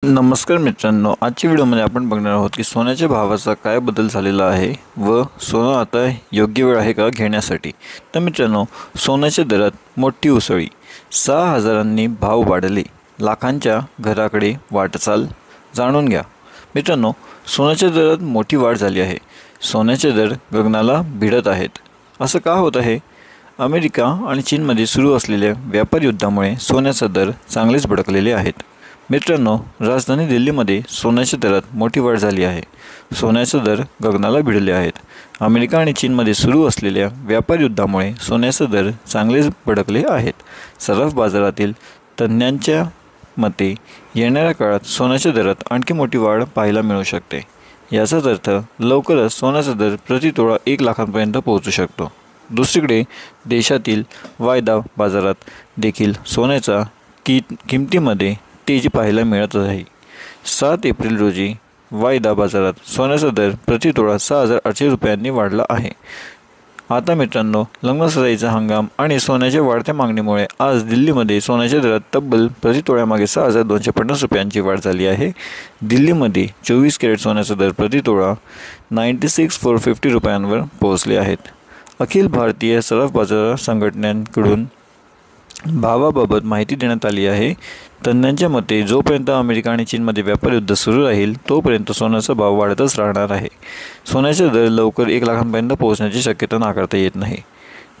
नमस्कार मित्रांनो, आजच्या व्हिडिओमध्ये आपण बघणार आहोत की सोन्याच्या भावाचा काय बदल झालेला आहे व सोनं आता योग्य वेळ आहे का घेण्यासाठी। तर मित्रांनो, सोन्याच्या दरात मोठी उसळी, 6,000नी भाव वाढले, लाखांच्या घराकडे वाटचाल, जाणून घ्या। मित्रांनो, सोन्याच्या दरात मोठी वाढ झाली आहे। सोन्याचे दर गगनाला भिडत आहेत। असं का होत आहे? अमेरिका आणि चीनमध्ये सुरू असलेल्या व्यापार युद्धामुळे सोन्याचे दर चांगलेच भडकलेले आहेत। मित्रांनो, राजधानी दिल्लीमध्ये सोन्याच्या दरात मोठी वाढ झाली आहे। सोन्याचे दर गगनाला भिडले आहेत। अमेरिका आणि चीनमध्ये सुरू असलेल्या व्यापार युद्धामुळे सोन्याचे दर चांगलेच भडकले आहेत। सर्व बाजारातील तज्ञांच्या मते येणाऱ्या काळात सोन्याच्या दरात आणखी मोठी वाढ पाहायला मिळू शकते। याचाच अर्थ लवकरच सोन्याचा दर प्रति तोळा 1 लाखांपर्यंत पोहोचू शकतो। दुसरीकडे देशातील वायदा बाजारात देखील सोन्याच्या किमतीमध्ये तेजी पाहायला मिळत आहे। 7 एप्रिल रोजी वायदा बाजारात सोन्याचा दर प्रति तोळा 6,800 रुपयांनी वाढला आहे। आता मित्रांनो, लग्नसराईचा हंगाम आणि सोन्याच्या वाढत्या मागणीमुळे आज दिल्लीमध्ये सोन्याच्या दरात तब्बल प्रति तोळ्यामागे 6,250 रुपयांची वाढ झाली आहे। दिल्लीमध्ये 24 कॅरेट सोन्याचा दर प्रति तोळा 96,450 रुपयांवर पोहोचले आहेत। अखिल भारतीय सराफ बाजार संघटनेकडून भावाबाबत माहिती देण्यात आली आहे। तज्ञांच्या मते जोपर्यंत अमेरिका आणि चीनमध्ये व्यापार युद्ध सुरू राहील तोपर्यंत सोन्याचा भाव वाढतच राहणार आहे। सोन्याचा दर लवकर 1 लाखांपर्यंत पोहोचण्याची शक्यता नाकारता येत नाही।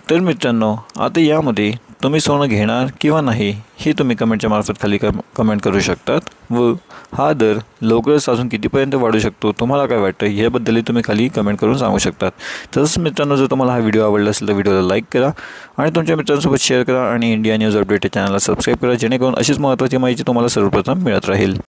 तर मित्रांनो, आता यामध्ये तुम्ही सोनं घेणार किंवा नाही हे तुम्ही कमेंटच्या मार्फत खाली कमेंट करू शकतात व हा दर लवकरच अजून कितीपर्यंत वाढू शकतो तुम्हाला काय वाटतं याबद्दलही तुम्ही खाली कमेंट करून सांगू शकतात। तसंच मित्रांनो, जर तुम्हाला हा व्हिडिओ आवडला असेल तर व्हिडिओला लाईक करा आणि तुमच्या मित्रांसोबत शेअर करा आणि इंडिया न्यूज अपडेट या चॅनलला सबस्क्राईब करा, जेणेकरून अशीच महत्त्वाची माहिती तुम्हाला सर्वप्रथम मिळत राहील।